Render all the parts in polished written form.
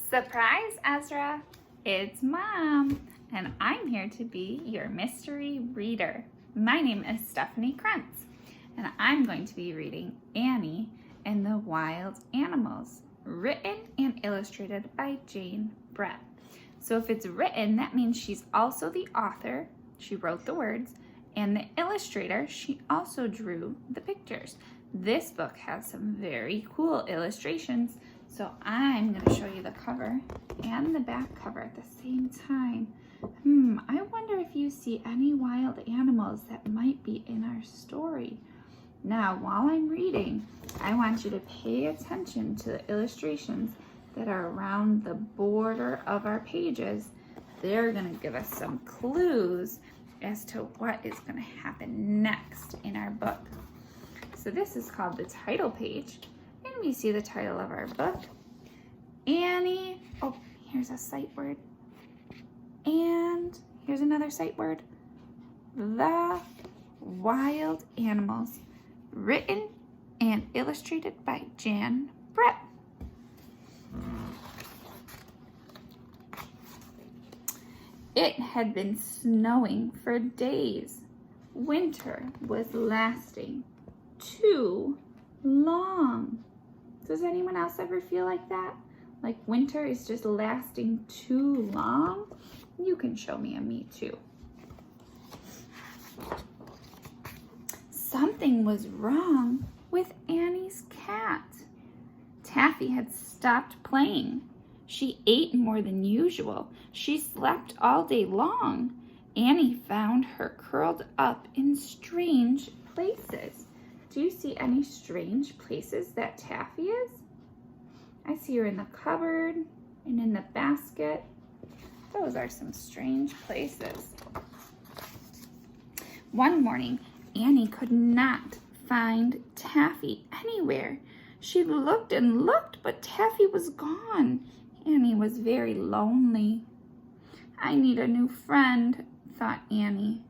Surprise, Ezra! It's Mom, and I'm here to be your mystery reader. My name is Stephanie Krentz, and I'm going to be reading Annie and the Wild Animals, written and illustrated by Jane Brett. So if it's written, that means she's also the author. She wrote the words, and the illustrator, she also drew the pictures. This book has some very cool illustrations, so I'm going to show you the cover and the back cover at the same time. I wonder if you see any wild animals that might be in our story. Now, while I'm reading, I want you to pay attention to the illustrations that are around the border of our pages. They're going to give us some clues as to what is going to happen next in our book. So this is called the title page, and we see the title of our book, Annie. Oh, here's a sight word. And here's another sight word. The Wild Animals, written and illustrated by Jane Brett. It had been snowing for days. Winter was lasting too long. Does anyone else ever feel like that? Like winter is just lasting too long? You can show me a me too. Something was wrong with Annie's cat. Taffy had stopped playing. She ate more than usual. She slept all day long. Annie found her curled up in strange places. Do you see any strange places that Taffy is? I see her in the cupboard and in the basket. Those are some strange places. One morning, Annie could not find Taffy anywhere. She looked and looked, but Taffy was gone. Annie was very lonely. I need a new friend, thought Annie.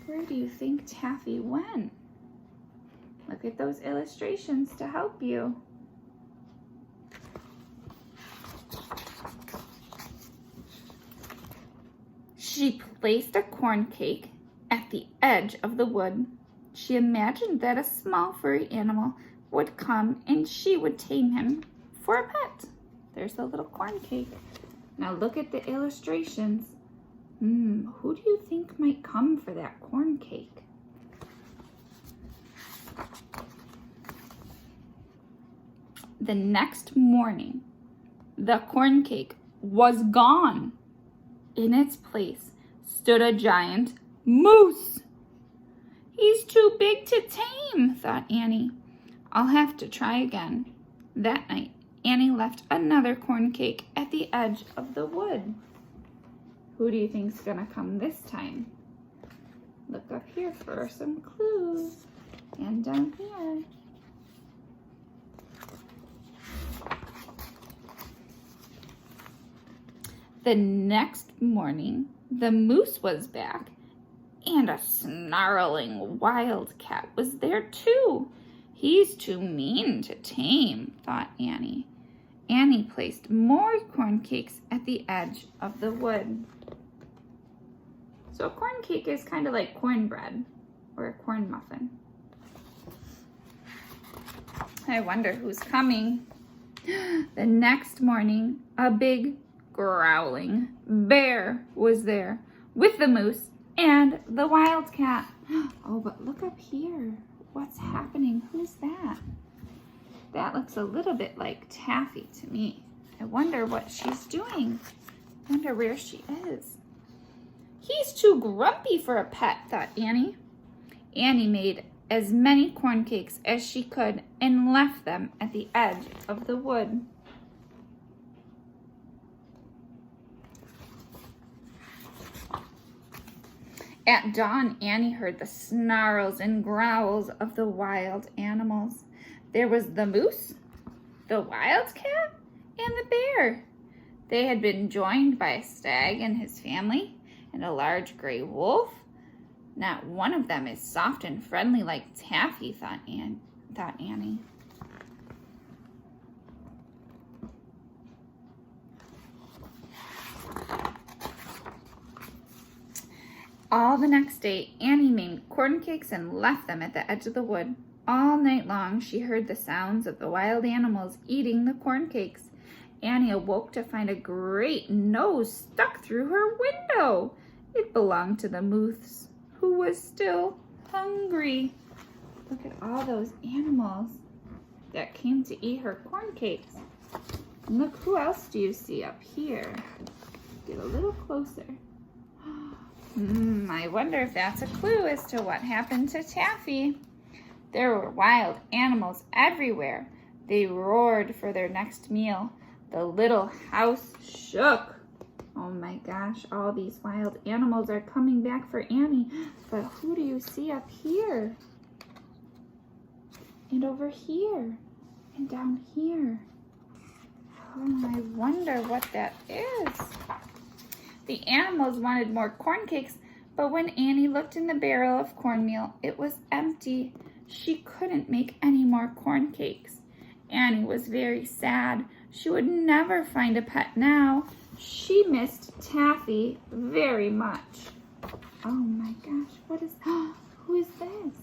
Where do you think Taffy went? Look at those illustrations to help you. She placed a corn cake at the edge of the wood. She imagined that a small furry animal would come and she would tame him for a pet. There's the little corn cake. Now look at the illustrations. Who do you think might come for that corn cake? The next morning, the corn cake was gone. In its place stood a giant moose. He's too big to tame, thought Annie. I'll have to try again. That night, Annie left another corn cake at the edge of the wood. Who do you think's gonna come this time? Look up here for some clues. And down here. The next morning, the moose was back, and a snarling wildcat was there too. He's too mean to tame, thought Annie. Annie placed more corn cakes at the edge of the wood. So a corn cake is kind of like cornbread or a corn muffin. I wonder who's coming. The next morning, a big growling bear was there with the moose and the wildcat. Oh, but look up here. What's happening? Who's that? That looks a little bit like Taffy to me. I wonder what she's doing. I wonder where she is. He's too grumpy for a pet, thought Annie. Annie made as many corn cakes as she could and left them at the edge of the wood. At dawn, Annie heard the snarls and growls of the wild animals. There was the moose, the wildcat, and the bear. They had been joined by a stag and his family and a large gray wolf. Not one of them is soft and friendly like Taffy, thought Annie. All the next day, Annie made corn cakes and left them at the edge of the wood. All night long, she heard the sounds of the wild animals eating the corn cakes. Annie awoke to find a great nose stuck through her window. It belonged to the moose, who was still hungry. Look at all those animals that came to eat her corn cakes. And look, who else do you see up here? Get a little closer. I wonder if that's a clue as to what happened to Taffy. There were wild animals everywhere. They roared for their next meal. The little house shook. Oh my gosh, all these wild animals are coming back for Annie. But who do you see up here? And over here? And down here? Oh, I wonder what that is. The animals wanted more corn cakes, but when Annie looked in the barrel of cornmeal, it was empty. She couldn't make any more corn cakes. Annie was very sad. She would never find a pet now. She missed Taffy very much. Oh my gosh, what is, who is this?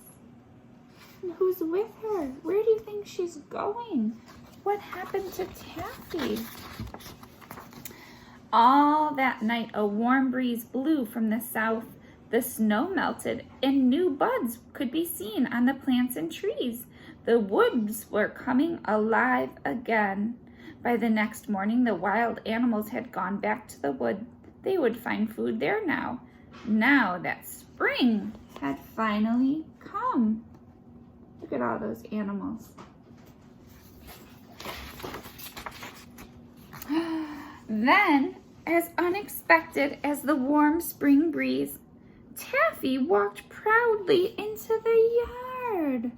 And who's with her? Where do you think she's going? What happened to Taffy? All that night, a warm breeze blew from the south. The snow melted, and new buds could be seen on the plants and trees. The woods were coming alive again. By the next morning, the wild animals had gone back to the wood. They would find food there now. Now that spring had finally come. Look at all those animals. Then, as unexpected as the warm spring breeze, Taffy walked proudly into the yard.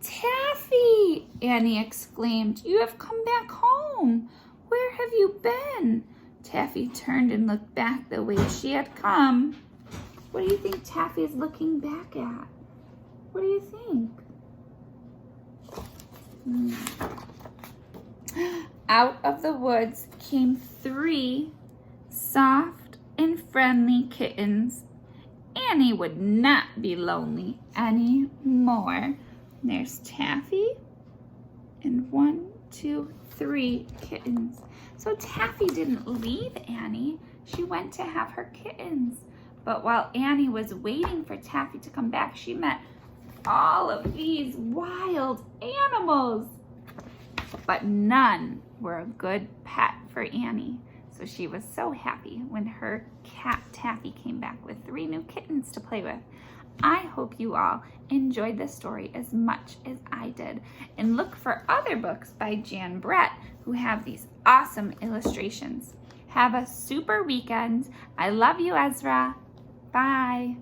Taffy, Annie exclaimed, you have come back home. Where have you been? Taffy turned and looked back the way she had come. What do you think Taffy is looking back at? What do you think? Out of the woods came 3 soft and friendly kittens. Annie would not be lonely anymore. There's Taffy and 1, 2, 3 kittens. So Taffy didn't leave Annie. She went to have her kittens. But while Annie was waiting for Taffy to come back, she met all of these wild animals. But none were a good pet for Annie. So she was so happy when her cat Taffy came back with 3 new kittens to play with. I hope you all enjoyed this story as much as I did. And look for other books by Jan Brett who have these awesome illustrations. Have a super weekend. I love you, Ezra. Bye.